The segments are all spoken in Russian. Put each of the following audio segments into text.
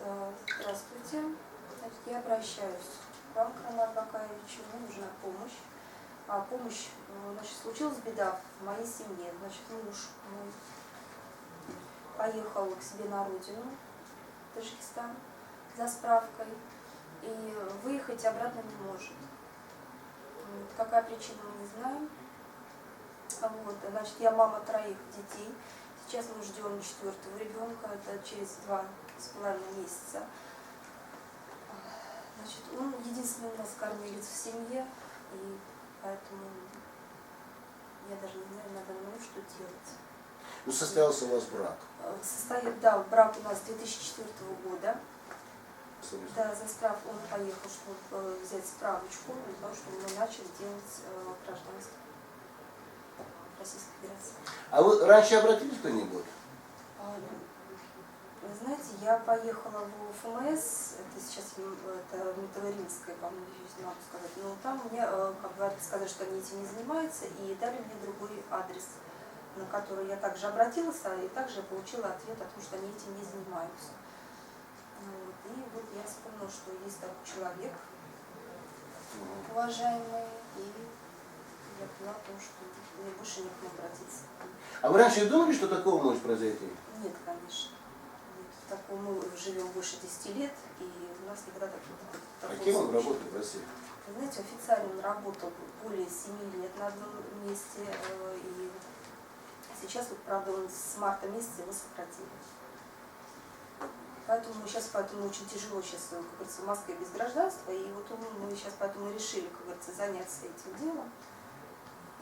Здравствуйте. Значит, я обращаюсь к вам, Роман Бакаевич, мне нужна помощь. Помощь, значит, случилась беда в моей семье. Значит, муж мой поехал к себе на родину, в Таджикистан, за справкой, и выехать обратно не может. Какая причина, мы не знаем. Значит, я мама 3 детей. Сейчас мы ждем 4-го ребенка, это через 2,5 месяца. Значит, он единственный у нас кормилец в семье, и поэтому я даже не знаю на данный момент, что делать. Ну, состоялся у вас брак? Да, брак у нас 2004 года. Абсолютно. Да, за справку он поехал, чтобы взять справочку, для того, чтобы мы начали делать гражданство Российской Федерации. А вы раньше обратились кто-нибудь? Вы знаете, я поехала в ФМС, это сейчас это Металлургическая, по-моему, не могу сказать, но там мне как бы сказали, что они этим не занимаются, и дали мне другой адрес, на который я также обратилась, и также получила ответ о том, что они этим не занимаются. И вот я вспомнила, что есть такой человек, уважаемый, и я поняла то, что мне больше не к нему обратиться. А вы раньше думали, что такого может произойти? Нет, конечно. Мы живем больше 10 лет, и у нас никогда такого Кем он работает в России? Вы знаете, официально он работал более 7 лет на одном месте, и сейчас, вот, правда, он с марта месяца его сократили. Поэтому очень тяжело сейчас, как говорится, в Москве без гражданства, и вот мы сейчас поэтому решили, как говорится, заняться этим делом.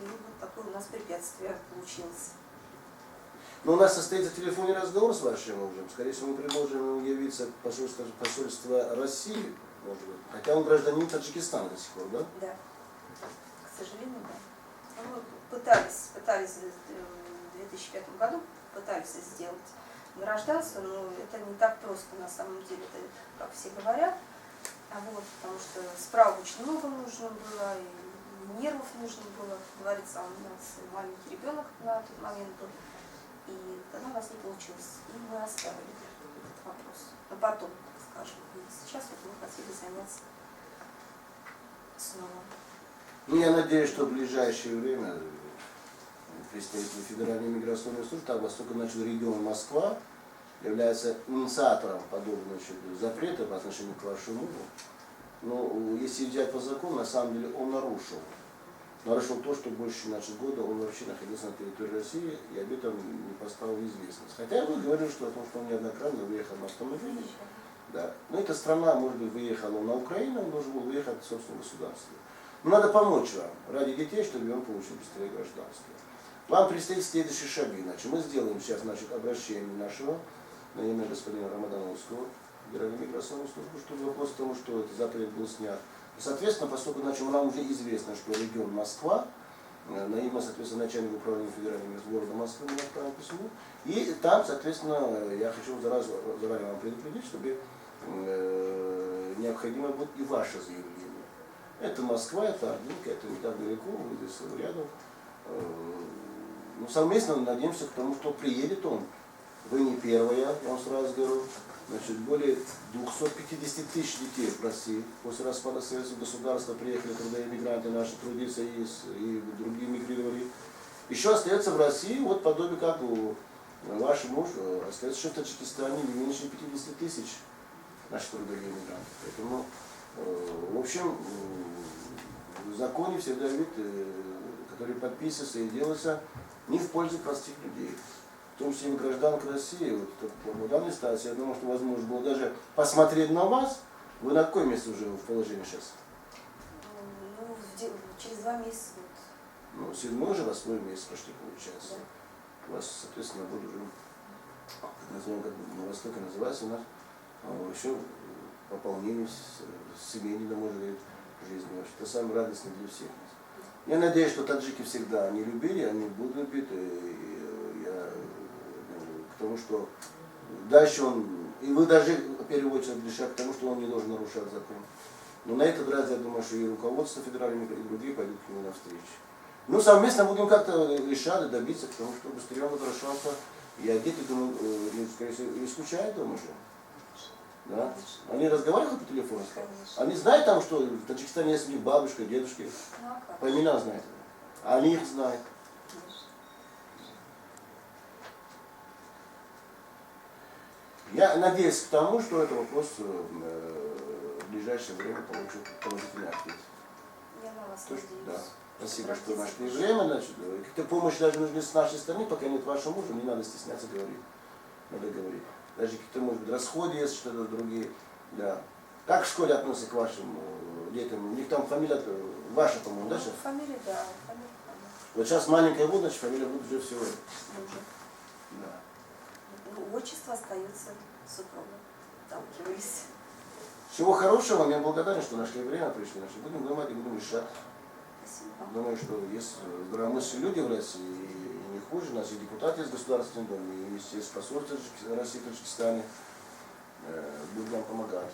И вот такое у нас препятствие получилось. Но у нас состоится телефонный разговор с вашим мужем. Скорее всего, мы предложим ему явиться в посольство России, может быть. Хотя он гражданин Таджикистана до сих пор, да? Да. К сожалению, да. Мы пытались в 2005 году сделать гражданство, но это не так просто на самом деле, это, как все говорят. Потому что справок очень много нужно было, и нервов нужно было, как говорится, у нас маленький ребенок на тот момент был. И тогда у нас не получилось. И мы оставили этот вопрос. Но потом, так скажем. И сейчас вот мы хотели заняться снова. Ну, я надеюсь, что в ближайшее время представитель Федеральной миграционной службы, там Восточный регион Москва, является инициатором подобного запрета по отношению к вашему мужу. Но если взять по закону, на самом деле он нарушил то, что больше года он вообще находился на территории России и об этом не поставил в известность. Хотя я говорил, что он неоднократно выехал на автомобиле. Да. Но эта страна, может быть, выехала на Украину, он должен был выехать в собственное государство. Но надо помочь вам ради детей, чтобы он получил быстрее гражданство. Вам предстоит следующие шаги. Мы сделаем сейчас обращение нашего на имя господина Рамадановского, Федеральной миграционной службы, чтобы вопрос к тому, что этот запрет был снят. Соответственно, поскольку нам уже известно, что регион Москва, на имя, соответственно, начальника управления федерального города Москвы мы отправим письмо. И там, соответственно, я хочу заранее вам предупредить, чтобы необходимо будет и ваше заявление. Это Москва, это Ордынка, это не так далеко, вы здесь рядом. Совместно надеемся к тому, что приедет он. Вы не первая, я вам сразу говорю. Более 250 тысяч детей в России после распада Советского государства приехали трудоиммигранты наши трудиться и другие мигрировали. Еще остается в России, вот подобие как у ваш муж, остается еще в Таджикистане не меньше 50 тысяч наших трудоиммигрантов. Поэтому, в общем, в законе всегда вид, который подписывается и делается не в пользу простых людей. В том числе гражданка России, в данной ситуации, я думаю, что возможно было даже посмотреть на вас. Вы на какое место уже в положении сейчас? Через 2 месяца. 7 уже 8 месяц почти получается. Да. У вас, соответственно, будет уже, назовем, как на Востоке называется у нас, еще пополнение семейной, может быть, жизни. Это самое радостное для всех. Я надеюсь, что таджики всегда не любили, они будут любить. Потому что дальше и вы даже в первую очередь решать к тому, что он не должен нарушать закон. Но на этот раз я думаю, что и руководство федерального и другие пойдут к нему навстречу. Совместно будем как-то решать и добиться, потому что быстрее он возвращался. Я дети, думаю, скорее всего, и скучают дома же. Да? Конечно. Они разговаривают по телефону? Конечно. Они знают там, что в Таджикистане есть у них бабушка, дедушки? Ну, а как? По именам знают. А они их знают. Конечно. Я надеюсь к тому, что этот вопрос в ближайшее время получит положительный ответ. Я на вас То, что- надеюсь. да. Спасибо, что Обратиться нашли к время. Значит, какая-то помощь даже нужна с нашей стороны, пока нет вашего мужа, не надо стесняться говорить. Надо говорить. Даже какие-то, может быть, расходы есть, что-то другие. Да. Как в школе относятся к вашим детям? У них там фамилия ваша, по-моему, да? Сейчас? Фамилия, да, фамилия. Вот сейчас маленькая будет, значит, фамилия будет уже всего. Мужа. Да. Ну, отчество остается супругом. Сталкивались. Всего хорошего, я благодарен, что нашли время, пришли. Значит, будем думать и будем решать. Спасибо. Думаю, что есть здравомыслящие люди в России, и не хуже. У нас и депутаты из Государственной Думы, и есть посольство России в Таджикистане. Будут нам помогать.